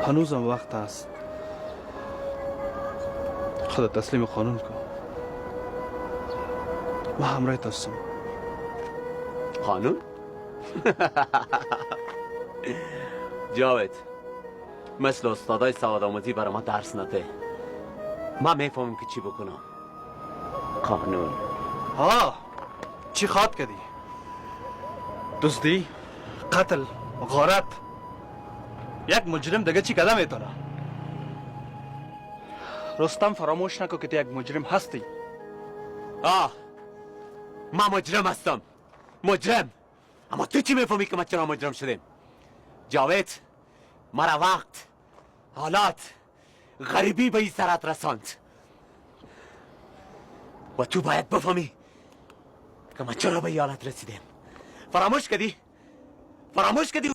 هنوزم وقت است. خودت تسلیم قانون کن. ما همراه هستم. قانون؟ جاوید مثل استادای سواد آموزی برای ما درس نده. ما میفهمیم که چی بکنم. قانون چی خواد کردی؟ دزدی؟ قتل؟ غارت؟ یک مجرم دیگه چی کده میتونه؟ رستم فراموش نکن که تو یک مجرم هستی. ما مجرم هستم، مجرم. اما تو چی میفهمی که ما چرا مجرم شدیم؟ جاوید مرا وقت، حالات، غریبی به این سرت رساند و تو باید بفهمی که ما چرا به این حالت رسیدیم. فراموش کردی؟